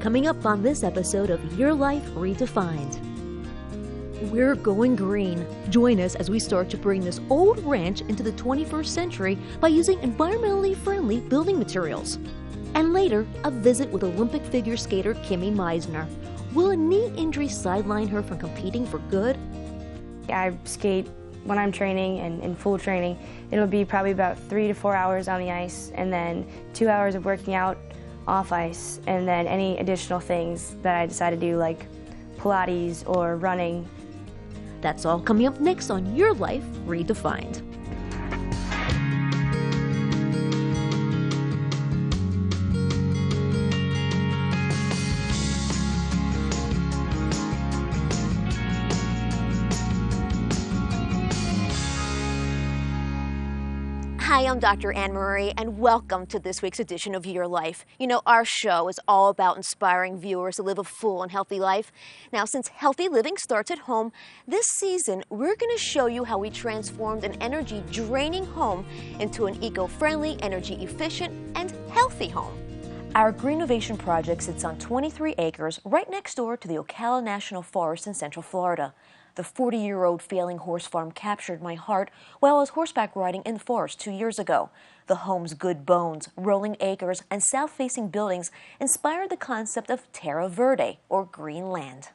Coming up on this episode of Your Life Redefined. We're going green. Join us as we start to bring this old ranch into the 21st century by using environmentally friendly building materials. And later, a visit with Olympic figure skater Kimmy Meisner. Will a knee injury sideline her from competing for good? I skate when I'm training and in full training. It'll be probably about 3 to 4 hours on the ice and then 2 hours of working out off ice, and then any additional things that I decide to do like Pilates or running. That's all coming up next on Your Life Redefined. Hi, I'm Dr. Anne Marie, and welcome to this week's edition of Your Life. You know, our show is all about inspiring viewers to live a full and healthy life. Now, since healthy living starts at home, this season we're going to show you how we transformed an energy-draining home into an eco-friendly, energy-efficient, and healthy home. Our Greenovation project sits on 23 acres right next door to the Ocala National Forest in Central Florida. The 40-year-old failing horse farm captured my heart while I was horseback riding in the forest 2 years ago. The home's good bones, rolling acres, and south-facing buildings inspired the concept of Terra Verde, or green land.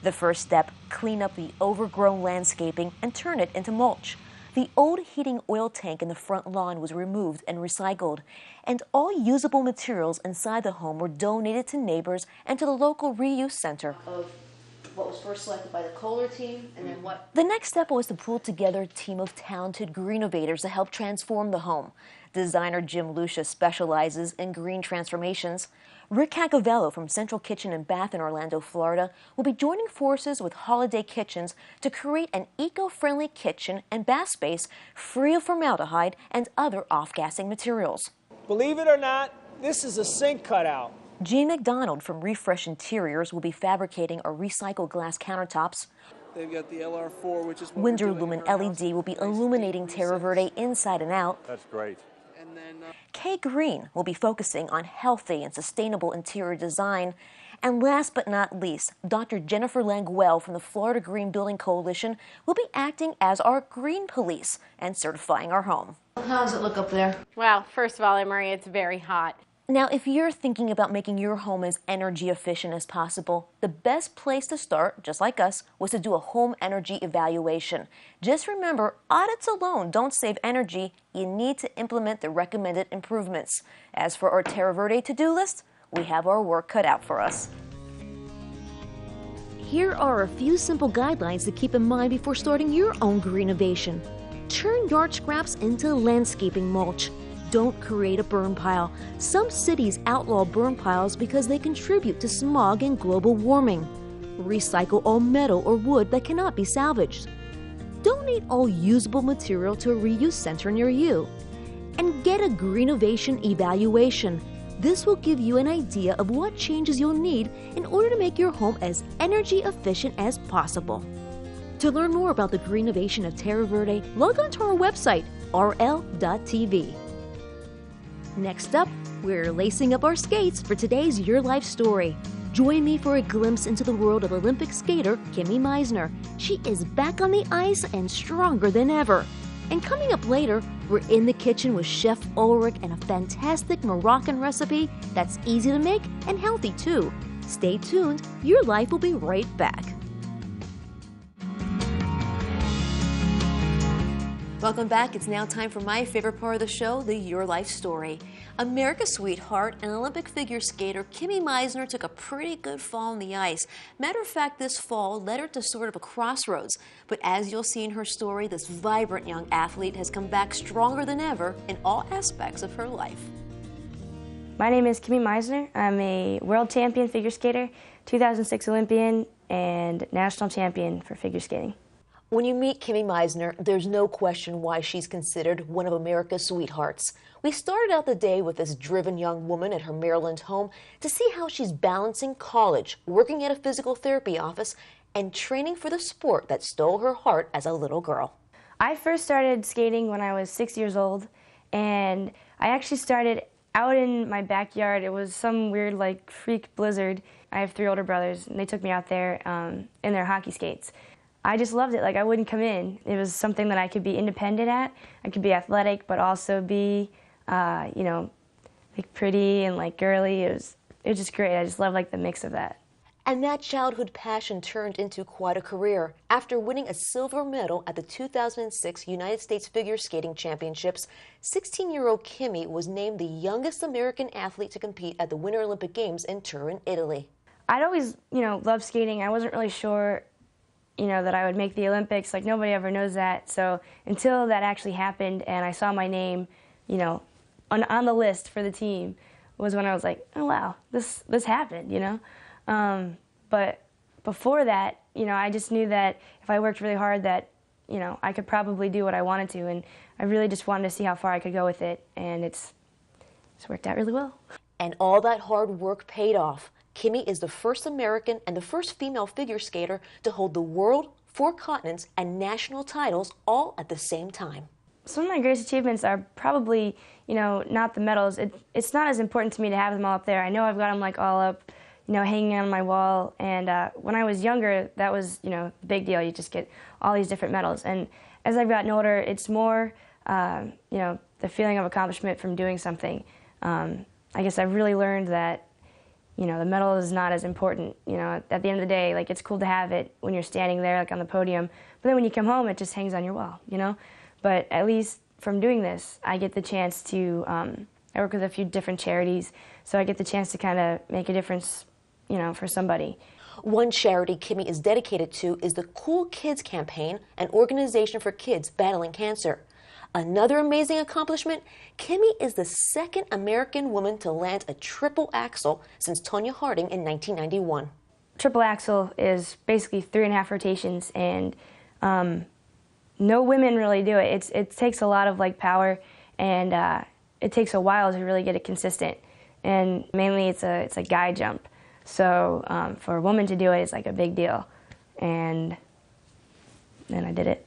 The first step, clean up the overgrown landscaping and turn it into mulch. The old heating oil tank in the front lawn was removed and recycled, and all usable materials inside the home were donated to neighbors and to the local reuse center. What was first selected by the Kohler team, and then what? The next step was to pull together a team of talented greenovators to help transform the home. Designer Jim Lucia specializes in green transformations. Rick Cacavello from Central Kitchen and Bath in Orlando, Florida, will be joining forces with Holiday Kitchens to create an eco-friendly kitchen and bath space free of formaldehyde and other off-gassing materials. Believe it or not, this is a sink cutout. Gene McDonald from Refresh Interiors will be fabricating our recycled glass countertops. They've got the LR4, which is what Windsor we're doing Lumen in our LED house. will be illuminating Terra Verde inside and out. That's great. And then, Kay Green will be focusing on healthy and sustainable interior design. And last but not least, Dr. Jennifer Languel from the Florida Green Building Coalition will be acting as our green police and certifying our home. How does it look up there? Well, first of all, Anne Marie, it's very hot. Now, if you're thinking about making your home as energy efficient as possible, the best place to start, just like us, was to do a home energy evaluation. Just remember, audits alone don't save energy. You need to implement the recommended improvements. As for our Terra Verde to-do list, we have our work cut out for us. Here are a few simple guidelines to keep in mind before starting your own greenovation. Turn yard scraps into landscaping mulch. Don't create a burn pile. Some cities outlaw burn piles because they contribute to smog and global warming. Recycle all metal or wood that cannot be salvaged. Donate all usable material to a reuse center near you. And get a Greenovation evaluation. This will give you an idea of what changes you'll need in order to make your home as energy efficient as possible. To learn more about the Greenovation of Terra Verde, log on to our website, rl.tv. Next up, we're lacing up our skates for today's Your Life story. Join me for a glimpse into the world of Olympic skater Kimmy Meisner. She is back on the ice and stronger than ever. And coming up later, we're in the kitchen with Chef Ulrich and a fantastic Moroccan recipe that's easy to make and healthy too. Stay tuned, Your Life will be right back. Welcome back. It's now time for my favorite part of the show, the Your Life story. America's sweetheart and Olympic figure skater Kimmy Meisner took a pretty good fall on the ice. Matter of fact, this fall led her to sort of a crossroads. But as you'll see in her story, this vibrant young athlete has come back stronger than ever in all aspects of her life. My name is Kimmy Meisner. I'm a world champion figure skater, 2006 Olympian, and national champion for figure skating. When you meet Kimmy Meisner, there's no question why she's considered one of America's sweethearts. We started out the day with this driven young woman at her Maryland home to see how she's balancing college, working at a physical therapy office, and training for the sport that stole her heart as a little girl. I first started skating when I was 6 years old, and I actually started out in my backyard. It was some weird like freak blizzard. I have 3 older brothers, and they took me out there in their hockey skates. I just loved it. Like, I wouldn't come in. It was something that I could be independent at. I could be athletic, but also be, you know, like pretty and like girly. It was just great. I just love like the mix of that. And that childhood passion turned into quite a career. After winning a silver medal at the 2006 United States Figure Skating Championships, 16-year-old Kimmy was named the youngest American athlete to compete at the Winter Olympic Games in Turin, Italy. I'd always, you know, loved skating. I wasn't really sure, you know, that I would make the Olympics. Like, nobody ever knows that. So until that actually happened and I saw my name, you know, on the list for the team, was when I was like, oh wow, this happened, you know. But before that, you know, I just knew that if I worked really hard that, you know, I could probably do what I wanted to, and I really just wanted to see how far I could go with it, and it's worked out really well. And all that hard work paid off. Kimmy is the first American and the first female figure skater to hold the world, 4 continents, and national titles all at the same time. Some of my greatest achievements are probably, you know, not the medals. It's not as important to me to have them all up there. I know I've got them like all up, you know, hanging on my wall. And when I was younger, that was, you know, the big deal. You just get all these different medals. And as I've gotten older, it's more, you know, the feeling of accomplishment from doing something. I guess I've really learned that, you know, the medal is not as important. You know, at the end of the day, like, it's cool to have it when you're standing there, like on the podium. But then when you come home, it just hangs on your wall, you know. But at least from doing this, I get the chance to, I work with a few different charities, so I get the chance to kind of make a difference, you know, for somebody. One charity Kimmy is dedicated to is the Cool Kids Campaign, an organization for kids battling cancer. Another amazing accomplishment, Kimmy is the second American woman to land a triple axel since Tonya Harding in 1991. Triple axel is basically 3.5 rotations, and no women really do it. It takes a lot of like power, and it takes a while to really get it consistent. And mainly it's a guy jump. So for a woman to do it, it's like a big deal. And then I did it.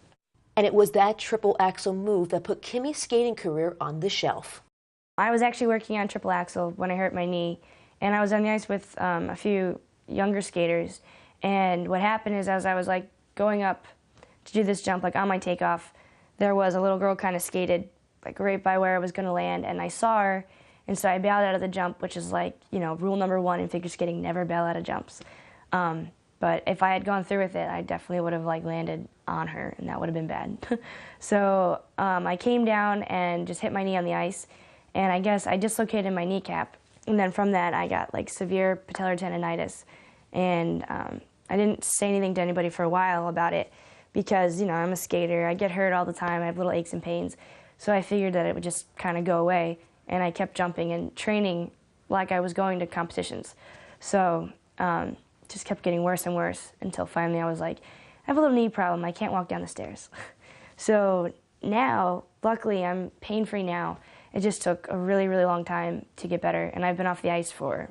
And it was that triple axel move that put Kimmy's skating career on the shelf. I was actually working on triple axel when I hurt my knee, and I was on the ice with a few younger skaters. And what happened is, as I was like going up to do this jump, like on my takeoff, there was a little girl kind of skated like right by where I was going to land, and I saw her, and so I bailed out of the jump, which is like, you know, rule number 1 in figure skating: never bail out of jumps. But if I had gone through with it, I definitely would have like landed on her, and that would have been bad. So I came down and just hit my knee on the ice, and I guess I dislocated my kneecap, and then from that I got like severe patellar tendonitis, and I didn't say anything to anybody for a while about it because, you know, I'm a skater, I get hurt all the time, I have little aches and pains, so I figured that it would just kind of go away, and I kept jumping and training like I was going to competitions. So just kept getting worse and worse until finally I was like, I have a little knee problem, I can't walk down the stairs. So now, luckily, I'm pain-free now. It just took a really, really long time to get better, and I've been off the ice for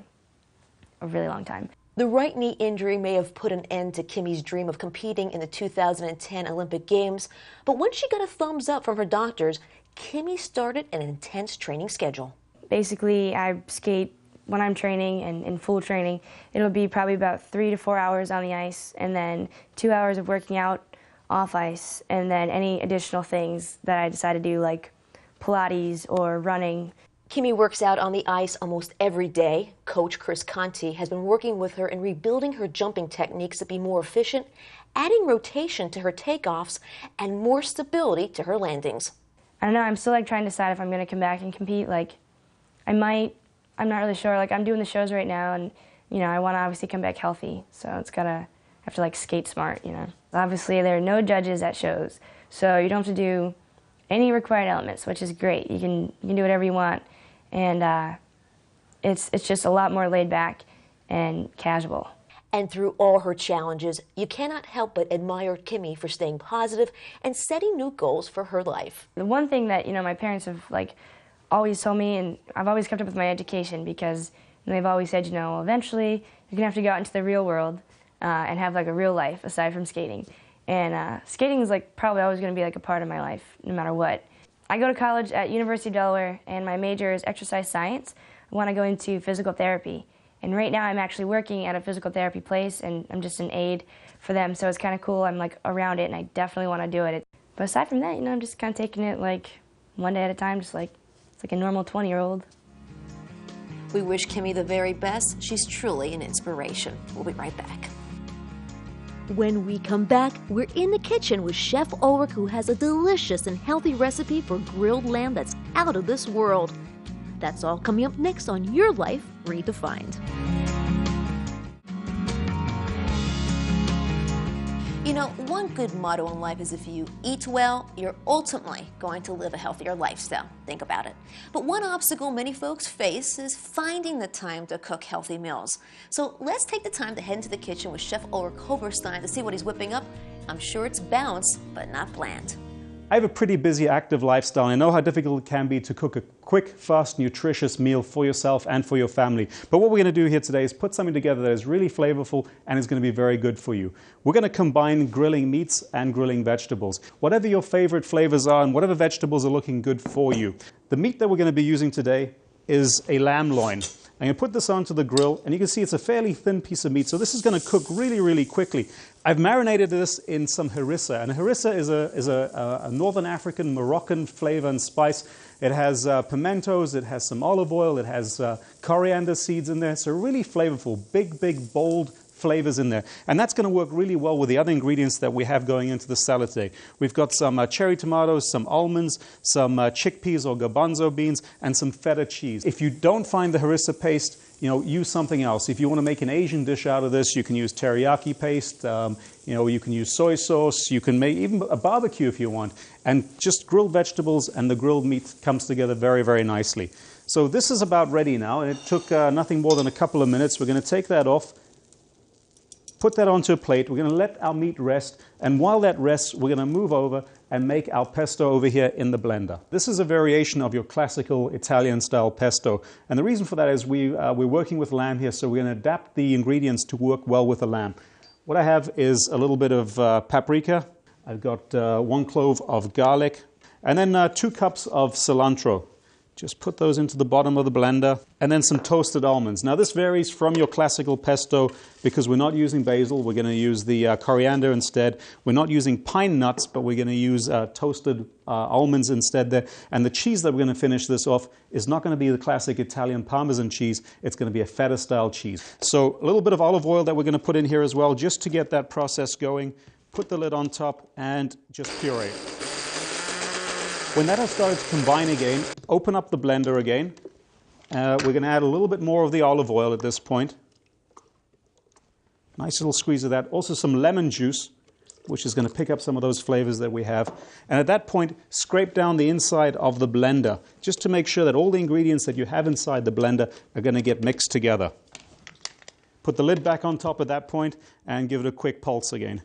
a really long time. The right knee injury may have put an end to Kimmy's dream of competing in the 2010 Olympic Games, but once she got a thumbs up from her doctors, Kimmy started an intense training schedule. Basically, I skate when I'm training and in full training. It'll be probably about 3 to 4 hours on the ice, and then 2 hours of working out off ice, and then any additional things that I decide to do, like Pilates or running. Kimmy works out on the ice almost every day. Coach Chris Conti has been working with her in rebuilding her jumping techniques to be more efficient, adding rotation to her takeoffs, and more stability to her landings. I don't know, I'm still like trying to decide if I'm going to come back and compete. Like, I might, I'm not really sure. Like, I'm doing the shows right now, and, you know, I want to obviously come back healthy, so have to like skate smart, you know. Obviously, there are no judges at shows, so you don't have to do any required elements, which is great. You can do whatever you want, and it's just a lot more laid back and casual. And through all her challenges, you cannot help but admire Kimmy for staying positive and setting new goals for her life. The one thing that, you know, my parents have like always told me, and I've always kept up with my education, because they've always said, you know, well, eventually you're gonna have to go out into the real world and have like a real life aside from skating. And skating is like probably always gonna be like a part of my life, no matter what. I go to college at University of Delaware, and my major is exercise science. I want to go into physical therapy. And right now I'm actually working at a physical therapy place, and I'm just an aide for them, so it's kind of cool. I'm like around it, and I definitely want to do it. But aside from that, I'm just kind of taking it like one day at a time, just like it's like a normal 20-year-old. We wish Kimmy the very best. She's truly an inspiration. We'll be right back. When we come back, we're in the kitchen with Chef Ulrich, who has a delicious and healthy recipe for grilled lamb that's out of this world. That's all coming up next on Your Life Redefined. You know, one good motto in life is if you eat well, you're ultimately going to live a healthier lifestyle. Think about it. But one obstacle many folks face is finding the time to cook healthy meals. So let's take the time to head into the kitchen with Chef Ulrich Hoverstein to see what he's whipping up. I'm sure it's balanced, but not bland. I have a pretty busy, active lifestyle. I know how difficult it can be to cook a quick, fast, nutritious meal for yourself and for your family. But what we're going to do here today is put something together that is really flavorful and is going to be very good for you. We're going to combine grilling meats and grilling vegetables. Whatever your favorite flavors are and whatever vegetables are looking good for you. The meat that we're going to be using today is a lamb loin. I'm going to put this onto the grill, and you can see it's a fairly thin piece of meat, so this is going to cook really, really quickly. I've marinated this in some harissa, and harissa is a Northern African Moroccan flavor and spice. It has pimentos, it has some olive oil, it has coriander seeds in there, so really flavorful, big, bold flavors in there. And that's going to work really well with the other ingredients that we have going into the salad today. We've got some cherry tomatoes, some almonds, some chickpeas or garbanzo beans, and some feta cheese. If you don't find the harissa paste, use something else. If you want to make an Asian dish out of this, you can use teriyaki paste, you can use soy sauce, you can make even a barbecue if you want. And just grilled vegetables and the grilled meat comes together very, very nicely. So this is about ready now, and it took nothing more than a couple of minutes. We're going to take that off. Put that onto a plate. We're going to let our meat rest, and while that rests, we're going to move over and make our pesto over here in the blender. This is a variation of your classical Italian-style pesto, and the reason for that is we're working with lamb here, so we're going to adapt the ingredients to work well with the lamb. What I have is a little bit of paprika. I've got 1 clove of garlic, and then 2 cups of cilantro. Just put those into the bottom of the blender, and then some toasted almonds. Now this varies from your classical pesto because we're not using basil, we're going to use the coriander instead. We're not using pine nuts, but we're going to use toasted almonds instead there. And the cheese that we're going to finish this off is not going to be the classic Italian Parmesan cheese, it's going to be a feta style cheese. So a little bit of olive oil that we're going to put in here as well, just to get that process going. Put the lid on top and just puree. When that has started to combine again, open up the blender again. We're going to add a little bit more of the olive oil at this point. Nice little squeeze of that. Also some lemon juice, which is going to pick up some of those flavors that we have. And at that point, scrape down the inside of the blender, just to make sure that all the ingredients that you have inside the blender are going to get mixed together. Put the lid back on top at that point and give it a quick pulse again.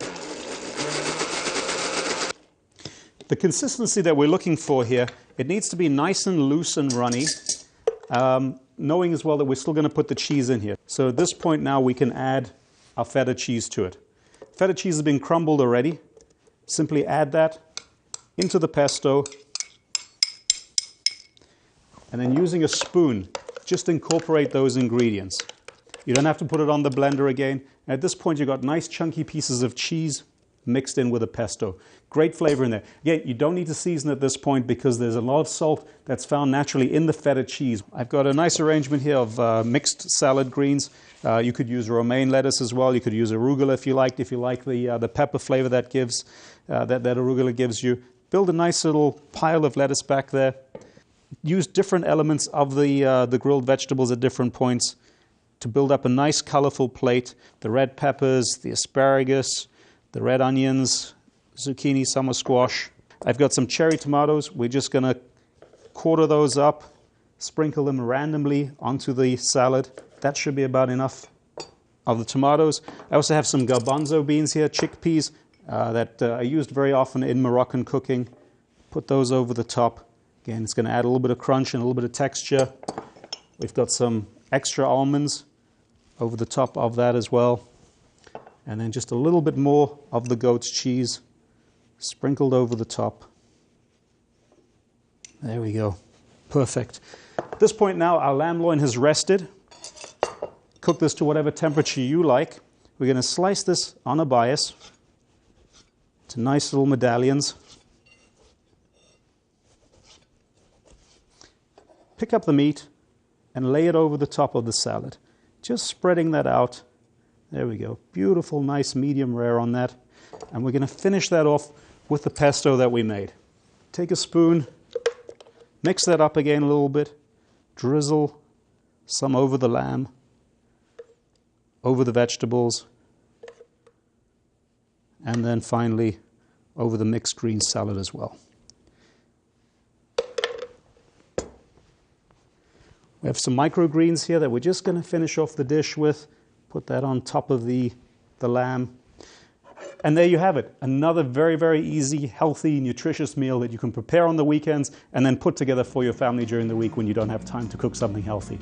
The consistency that we're looking for here, it needs to be nice and loose and runny, knowing as well that we're still going to put the cheese in here. So at this point now we can add our feta cheese to it. Feta cheese has been crumbled already. Simply add that into the pesto, and then using a spoon, just incorporate those ingredients. You don't have to put it on the blender again. At this point you've got nice chunky pieces of cheese mixed in with a pesto. Great flavor in there. Again, you don't need to season at this point because there's a lot of salt that's found naturally in the feta cheese. I've got a nice arrangement here of mixed salad greens. You could use romaine lettuce as well. You could use arugula if you like the pepper flavor that gives that arugula gives you. Build a nice little pile of lettuce back there. Use different elements of the grilled vegetables at different points to build up a nice colorful plate. The red peppers, the asparagus, the red onions, zucchini, summer squash. I've got some cherry tomatoes. We're just going to quarter those up, sprinkle them randomly onto the salad. That should be about enough of the tomatoes. I also have some garbanzo beans here, chickpeas, that are used very often in Moroccan cooking. Put those over the top. Again, it's going to add a little bit of crunch and a little bit of texture. We've got some extra almonds over the top of that as well. And then just a little bit more of the goat's cheese sprinkled over the top. There we go. Perfect. At this point now, our lamb loin has rested. Cook this to whatever temperature you like. We're going to slice this on a bias to nice little medallions. Pick up the meat and lay it over the top of the salad. Just spreading that out. There we go. Beautiful, nice medium rare on that. And we're going to finish that off with the pesto that we made. Take a spoon, mix that up again a little bit, drizzle some over the lamb, over the vegetables, and then finally over the mixed green salad as well. We have some microgreens here that we're just going to finish off the dish with. Put that on top of the lamb. And there you have it. Another very, very easy, healthy, nutritious meal that you can prepare on the weekends and then put together for your family during the week when you don't have time to cook something healthy.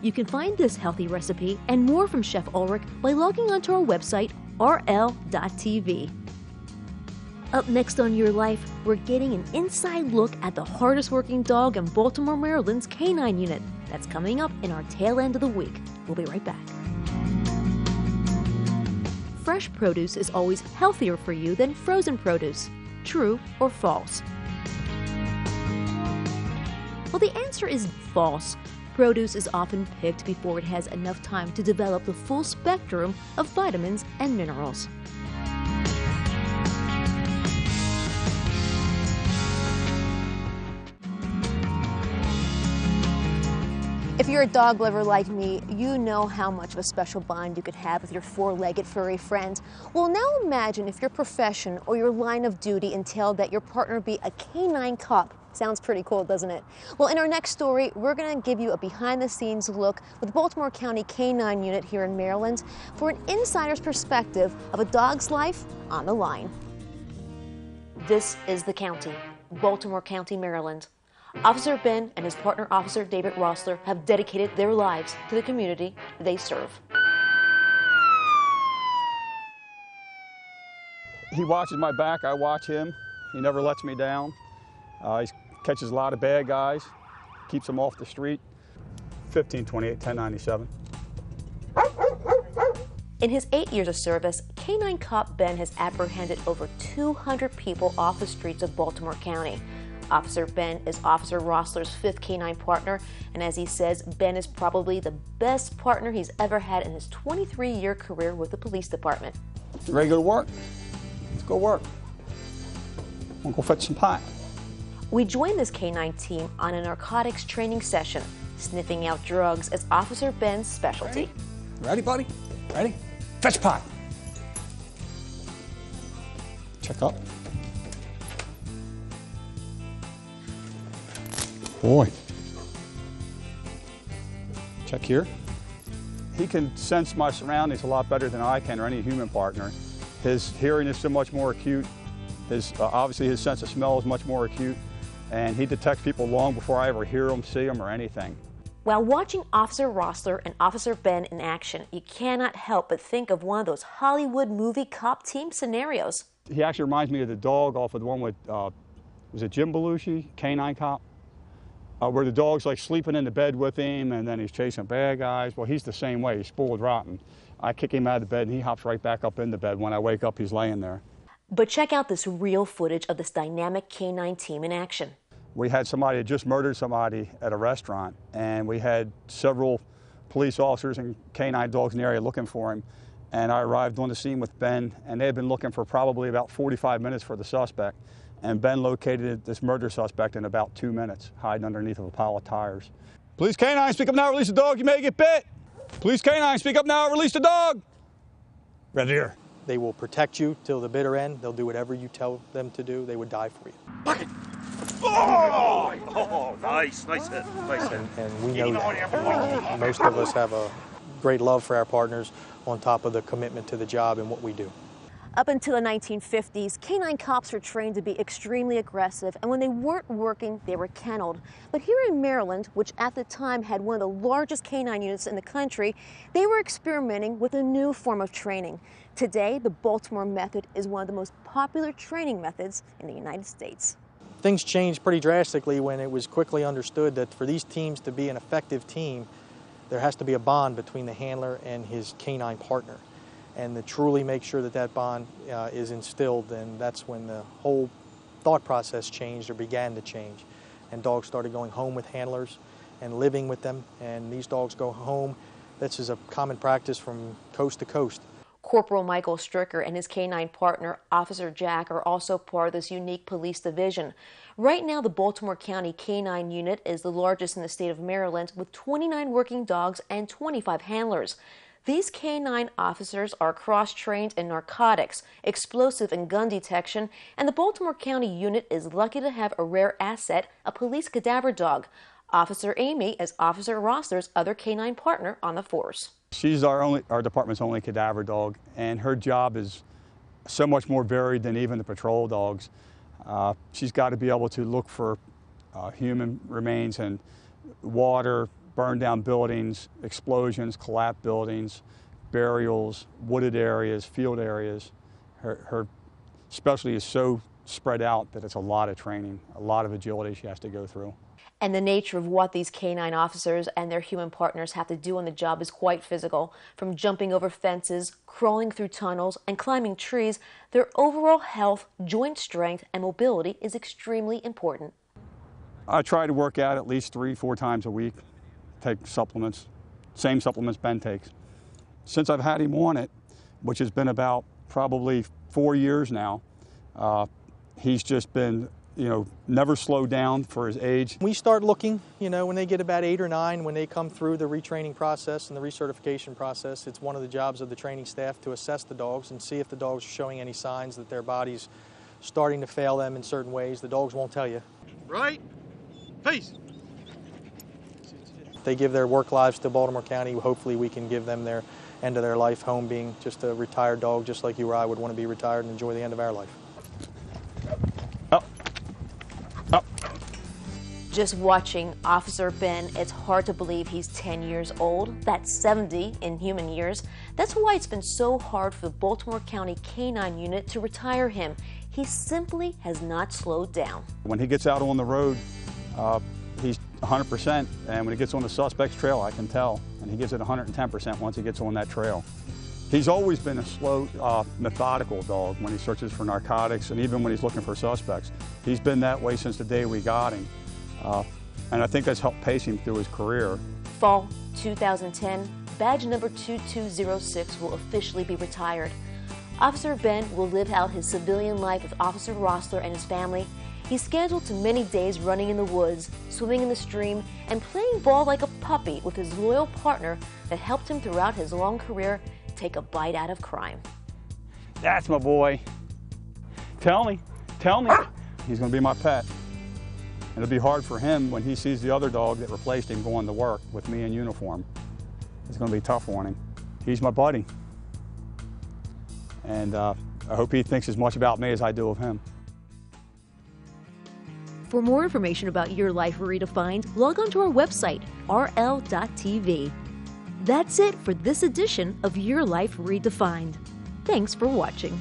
You can find this healthy recipe and more from Chef Ulrich by logging onto our website, rl.tv. Up next on Your Life, we're getting an inside look at the hardest working dog in Baltimore, Maryland's canine unit. That's coming up in our tail end of the week. We'll be right back. Fresh produce is always healthier for you than frozen produce. True or false? Well, the answer is false. Produce is often picked before it has enough time to develop the full spectrum of vitamins and minerals. If you're a dog lover like me, you know how much of a special bond you could have with your four-legged furry friends. Well, now imagine if your profession or your line of duty entailed that your partner be a canine cop. Sounds pretty cool, doesn't it? Well, in our next story, we're going to give you a behind-the-scenes look with Baltimore County Canine Unit here in Maryland for an insider's perspective of a dog's life on the line. This is the county, Baltimore County, Maryland. Officer Ben and his partner, Officer David Rossler, have dedicated their lives to the community they serve. He watches my back, I watch him. He never lets me down. He catches a lot of bad guys, keeps them off the street. 1528, 1097. In his 8 years of service, Canine Cop Ben has apprehended over 200 people off the streets of Baltimore County. Officer Ben is Officer Rossler's 5th canine partner, and as he says, Ben is probably the best partner he's ever had in his 23-year career with the police department. You ready to go to work? Let's go work. We'll go fetch some pie. We joined this canine team on a narcotics training session. Sniffing out drugs is Officer Ben's specialty. Ready, buddy? Ready? Fetch pie. Check up. Boy. Check here. He can sense my surroundings a lot better than I can or any human partner. His hearing is so much more acute. Obviously his sense of smell is much more acute. And he detects people long before I ever hear them, see them, or anything. While watching Officer Rossler and Officer Ben in action, you cannot help but think of one of those Hollywood movie cop team scenarios. He actually reminds me of the dog off of the one with, was it Jim Belushi, Canine Cop? Where the dog's like sleeping in the bed with him and then he's chasing bad guys. Well, he's the same way. He's spoiled rotten. I kick him out of the bed and he hops right back up in the bed. When I wake up, he's laying there. But check out this real footage of this dynamic canine team in action. We had somebody that just murdered somebody at a restaurant, and we had several police officers and canine dogs in the area looking for him. And I arrived on the scene with Ben, and they had been looking for probably about 45 minutes for the suspect. And Ben located this murder suspect in about 2 minutes, hiding underneath of a pile of tires. Police canine, speak up now, release the dog, you may get bit. Police canine, speak up now, release the dog. Red deer. They will protect you till the bitter end. They'll do whatever you tell them to do. They would die for you. Bucket. Oh, nice hit, nice hit. And we know that. Most of us have a great love for our partners on top of the commitment to the job and what we do. Up until the 1950s, canine cops were trained to be extremely aggressive, and when they weren't working, they were kenneled. But here in Maryland, which at the time had one of the largest canine units in the country, they were experimenting with a new form of training. Today, the Baltimore method is one of the most popular training methods in the United States. things changed pretty drastically when it was quickly understood that for these teams to be an effective team, there has to be a bond between the handler and his canine partner. And to truly make sure that that bond is instilled, and that's when the whole thought process changed or began to change. And dogs started going home with handlers and living with them, and these dogs go home. This is a common practice from coast to coast. Corporal Michael Stricker and his canine partner, Officer Jack, are also part of this unique police division. Right now, the Baltimore County Canine Unit is the largest in the state of Maryland, with 29 working dogs and 25 handlers. These canine officers are cross-trained in narcotics, explosive and gun detection, and the Baltimore County Unit is lucky to have a rare asset, a police cadaver dog. Officer Amy is Officer Rossler's other canine partner on the force. She's our department's only cadaver dog, and her job is so much more varied than even the patrol dogs. She's got to be able to look for human remains and water, burned down buildings, explosions, collapsed buildings, burials, wooded areas, field areas. Her specialty is so spread out that it's a lot of training, a lot of agility she has to go through. And the nature of what these canine officers and their human partners have to do on the job is quite physical. From jumping over fences, crawling through tunnels, and climbing trees, their overall health, joint strength, and mobility is extremely important. I try to work out at least 3-4 times a week, take supplements, same supplements Ben takes. Since I've had him on it, which has been about probably 4 years now, he's just been never slowed down for his age. We start looking, when they get about 8 or 9, when they come through the retraining process and the recertification process, it's one of the jobs of the training staff to assess the dogs and see if the dogs are showing any signs that their body's starting to fail them in certain ways. The dogs won't tell you. Right? Peace. If they give their work lives to Baltimore County, hopefully we can give them their end of their life home being just a retired dog, just like you or I would want to be retired and enjoy the end of our life. Just watching Officer Ben, it's hard to believe he's 10 years old. That's 70 in human years. That's why it's been so hard for the Baltimore County Canine Unit to retire him. He simply has not slowed down. When he gets out on the road, he's 100%, and when he gets on the suspect's trail, I can tell, and he gives it 110% once he gets on that trail. He's always been a slow, methodical dog when he searches for narcotics and even when he's looking for suspects. He's been that way since the day we got him. And I think that's helped pace him through his career. Fall 2010, badge number 2206 will officially be retired. Officer Ben will live out his civilian life with Officer Rossler and his family. He's scheduled to many days running in the woods, swimming in the stream, and playing ball like a puppy with his loyal partner that helped him throughout his long career take a bite out of crime. That's my boy. Tell me. He's going to be my pet. It'll be hard for him when he sees the other dog that replaced him going to work with me in uniform. It's going to be tough on him. He's my buddy. And I hope he thinks as much about me as I do of him. For more information about Your Life Redefined, log on to our website, rl.tv. That's it for this edition of Your Life Redefined. Thanks for watching.